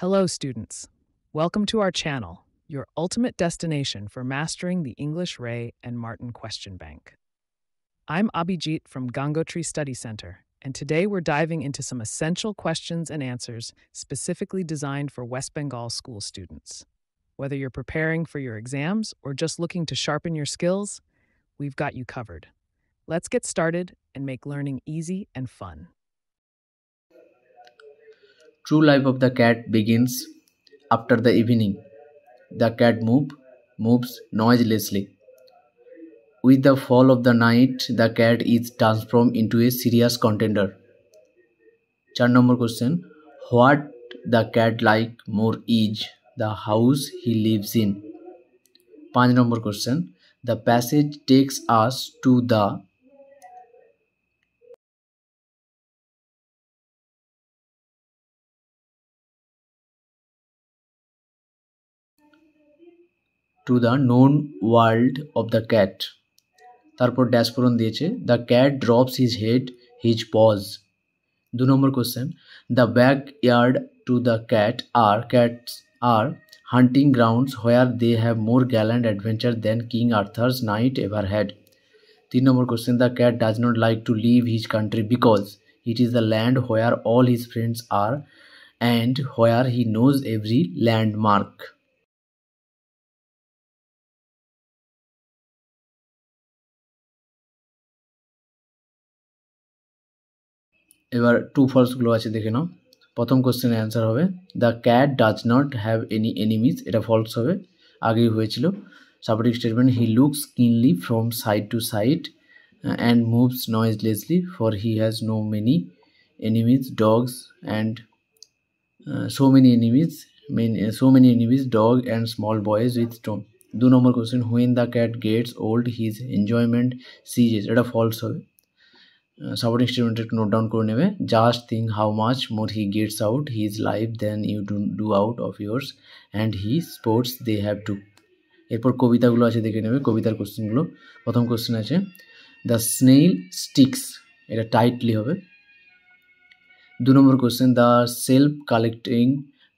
Hello, students. Welcome to our channel, your ultimate destination for mastering the English Ray and Martin question bank. I'm Abhijit from Gangotri Study Center, and today we're diving into some essential questions and answers specifically designed for West Bengal school students. Whether you're preparing for your exams or just looking to sharpen your skills, we've got you covered. Let's get started and make learning easy and fun. True life of the cat begins after the evening. The cat moves noiselessly. With the fall of the night, the cat is transformed into a serious contender. 4 number question. What the cat like more is the house he lives in. 5 number question. The passage takes us to the known world of the cat. তারপর dash পূরণ দিয়েছে the cat drops his head, his paws. 2 number question. The backyard to the cats are hunting grounds where they have more gallant adventure than King Arthur's knight ever had. 3 number question. The cat does not like to leave his country because it is the land where all his friends are and where he knows every landmark. এবার true false গুলো আছে দেখে নাও। প্রথম কোশ্চেনের answer হবে the cat does not have any enemies, এটা false হবে, আগেই হয়েছিল। Supporting statement he looks keenly from side to side and moves noiselessly for he has no many enemies dogs and so many enemies dog and small boys with stone. 2 number question. When the cat gets old his enjoyment ceases, এটা false হবে। Supporting statement একটু note down করে নেবে। Just think how much more he gets out his life than you do out of yours and he sports they have to. এরপর কবিতাগুলো আছে দেখে নেবে, কবিতার কোশ্চেনগুলো। প্রথম কোশ্চেন আছে দ্য স্নেইল স্টিক্স, এটা টাইটলি হবে। 2 number question. The self collecting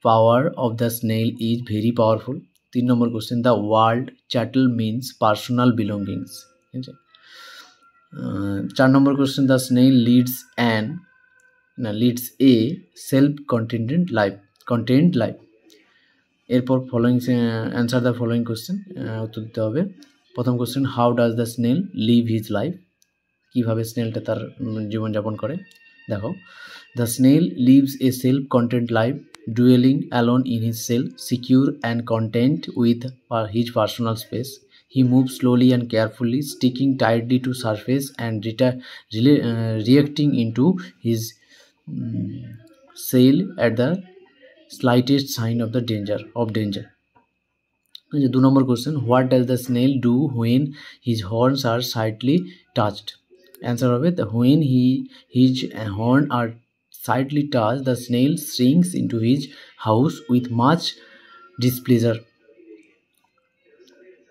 power of the snail is very powerful. 3 number question. The word chattel means personal belongings, ঠিক আছে। 4 number question. The snail leads a self-contained life. এরপর following answer the following question, উত্তর দিতে হবে। প্রথম question how does the snail live his life, কীভাবে স্নেলটা তার জীবনযাপন করে। দেখো the snail lives a self content life dwelling alone in his cell secure and content with his personal space. He moves slowly and carefully, sticking tightly to surface and reacting into his sail at the slightest sign of danger. 2 number question. What does the snail do when his horns are slightly touched? Answer of it. When his horns are slightly touched, the snail shrinks into his house with much displeasure.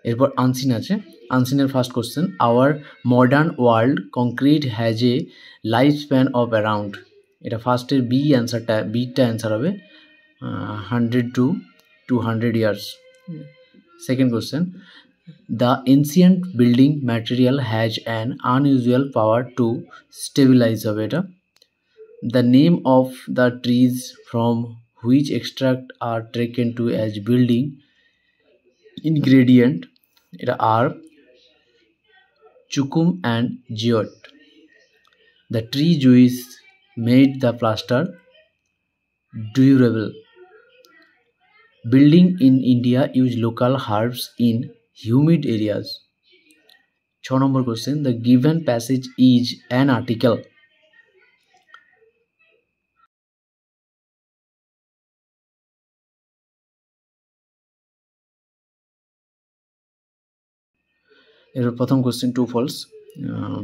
এরপর unseen আছে। আনসিনের first question our modern world concrete has a life span of around, এটা ফার্স্টের বিটা answer হবে 100 to 200 years. Second question the ancient building material has an unusual power to stabilize হবে এটা। The name of the trees from which extract are taken to as building ingredient, এটা are chukum and geot. The tree juice made the plaster durable. Building in India use local herbs in humid areas. 6 number question. The given passage is an article. এর প্রথম question to false.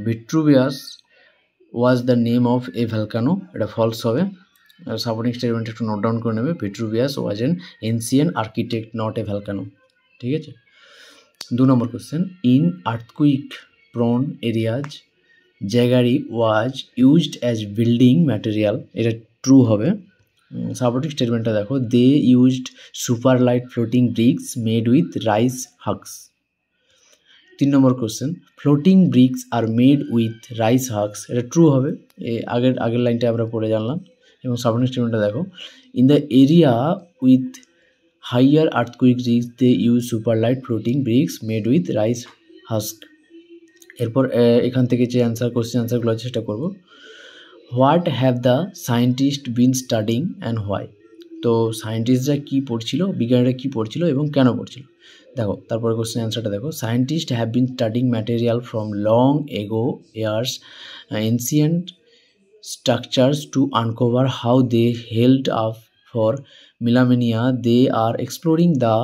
Vitruvius was the name of a volcano, এটা false হবে। Supporting statement একটু note down করে নেবে। Vitruvius was an ancient architect not a volcano, ঠিক আছে। 2 number question in earthquake prone areas jaggery was used as building material, এটা true হবে। Supporting স্টেটমেন্টটা দেখো, they used super light floating bricks made with rice husks. 3 number question, floating bricks are made with rice হাক্স, এটা true হবে। আগের লাইনটা আমরা পড়ে জানলাম। এবং সাপোর্টিং স্টেটমেন্টটা দেখো, in the area with higher earthquake risk they use super light floating bricks made with rice husk. এরপর এখান থেকে যে কোশ্চেন অ্যান্সারগুলো আছে সেটা করবো। What have the scientist been studying and why? তো সায়েন্টিস্টরা কী পড়ছিল, বিজ্ঞানীরা কী পড়ছিল এবং কেন পড়ছিল? দেখো তারপরে কোশ্চেন অ্যান্সারটা দেখো, scientist have been studying material from long ago years ancient structures to uncover how they held up for millennia. They are exploring the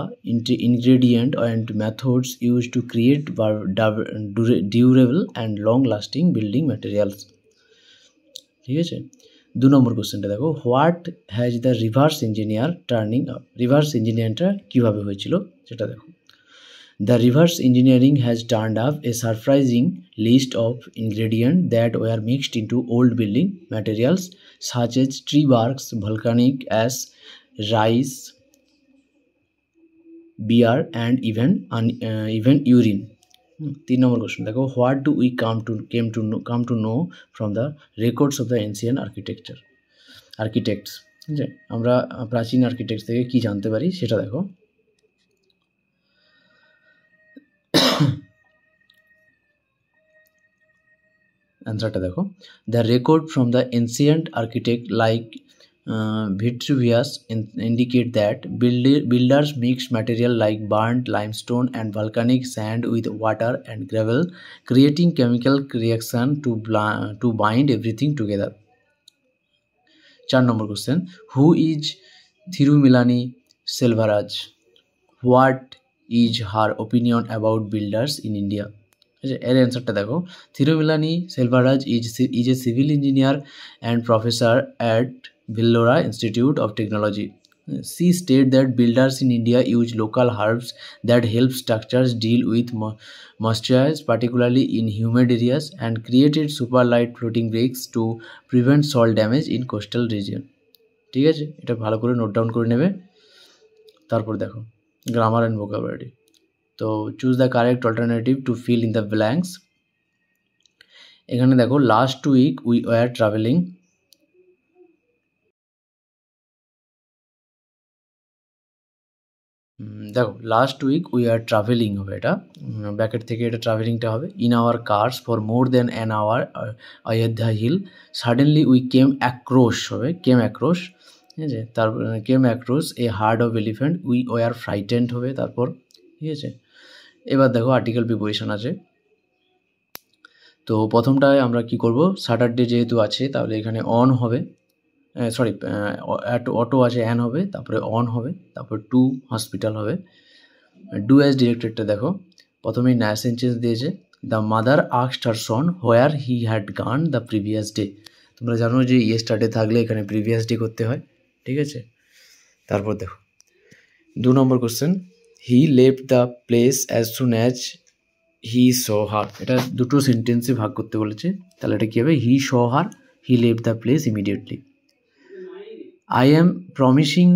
ingredient and methods used to create durable and long-lasting building materials. ঠিক আছে। 2 number কোশ্চেনটা দেখো, what has the reverse engineer turning up? Reverse ইঞ্জিনিয়ারটা কীভাবে হয়েছিল সেটা দেখো। The reverse engineering has turned up a surprising list of ingredients that were mixed into old building materials such as tree barks, volcanic ash, rice, beer, and even urine. 3 number question দেখো, what do we come to know from the records of the ancient architects? ঠিক আছে, আমরা প্রাচীন architects থেকে কী জানতে পারি সেটা দেখো। অ্যান্সারটা দেখো, the record from the ancient architect like Vitruvius indicate that builders mixed material like burnt limestone and volcanic sand with water and gravel, creating chemical reaction to bind everything together. 4 number question, who is Thirumilani Selvaraj? What is her opinion about builders in India? এর অ্যান্সারটা দেখো, Thirumilani Selvaraj is a civil engineer and professor at Vellora Institute of Technology. She stated that builders in India use local herbs that help structures deal with moisture, particularly in humid areas, and created super light floating bricks to prevent soil damage in coastal region. ঠিক আছে, এটা ভালো করে note down করে নেবে। তারপর দেখো grammar and vocabulary. তো choose the correct alternative to fill in the blanks. এখানে দেখো, last week we were travelling. দেখো last week we are travelling হবে, এটা ব্যাকেট থেকে এটা ট্রাভেলিংটা হবে। In our cars for more than an hour Ayodhya hill suddenly we came across হবে, কেম অ্যাক্রোস। ঠিক আছে, তারপর came across a herd of elephant we were frightened হবে। তারপর ঠিক আছে, এবার দেখো আর্টিকেল প্রিপোজিশন আছে। তো প্রথমটায় আমরা কি করব, স্যাটারডে যেহেতু আছে তাহলে এখানে অন হবে, অটো আছে অ্যান হবে, তারপরে অন হবে, তারপর টু হসপিটাল হবে। ডু অ্যাজ ডিরেক্টেডটা দেখো, প্রথমেই না সেন্টেন্স দিয়েছে, the mother asked her Son where he had গান দ্য প্রিভিয়াস ডে। তোমরা জানো যে ইয়েস্টারডে থাকলে এখানে প্রিভিয়াস ডে করতে হয়। ঠিক আছে, তারপর দেখো 2 number question, he left the place as soon as he saw her. এটা দুটো সেন্টেন্সে ভাগ করতে বলেছে, তাহলে এটা কী হবে, he saw her, he left the place immediately. I am promising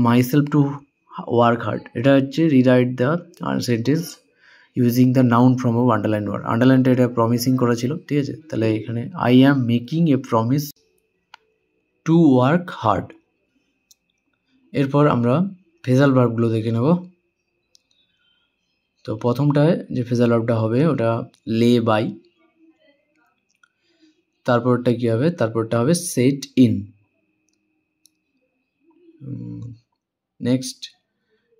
myself to work hard, এটা হচ্ছে rewrite the sentence using the noun from of underline word. আন্ডারলাইনটা এটা প্রমিসিং করা ছিল। ঠিক আছে, তাহলে এখানে I am making a promise to work hard. এরপর আমরা ফেজাল ভার্বগুলো দেখে নেব। তো প্রথমটায় যে ফেজাল ভার্বটা হবে ওটা লে বাই, তারপরটা কী হবে, তারপরটা হবে সেট ইন। নেক্সট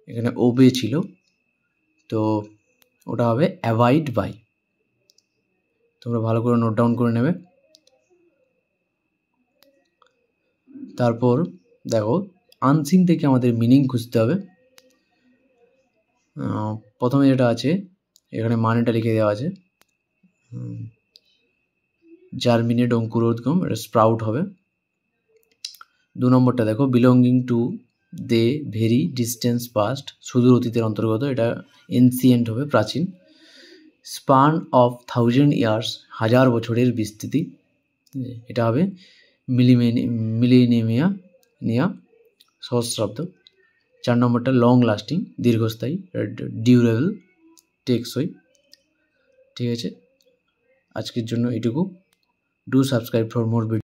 এখানে ওবে ছিল, তো ওটা হবে অ্যাভয়েড বাই। তোমরা ভালো করে নোট ডাউন করে নেবে। তারপর দেখো আনসিন থেকে আমাদের মিনিং খুঁজতে হবে। প্রথমে যেটা আছে এখানে মানেটা লিখে দেওয়া আছে, জার্মিনেট অঙ্কুরোদ্গম, এটা স্প্রাউট হবে। 2 নম্বরটা দেখো, belonging to the very distance past, সুদূর অতীতের অন্তর্গত, এটা এনসিয়েন্ট হবে, প্রাচীন। স্পান অফ 1000 ইয়ার্স, 1000 বছরের বিস্তৃতি, এটা হবে মিলিনেমিয়া, নেওয়া সহস্রাব্দ। 4 নম্বরটা লং লাস্টিং, দীর্ঘস্থায়ী, ডিউরেবল, টেকসই। ঠিক আছে, আজকের জন্য এটুকু। Do subscribe for more video.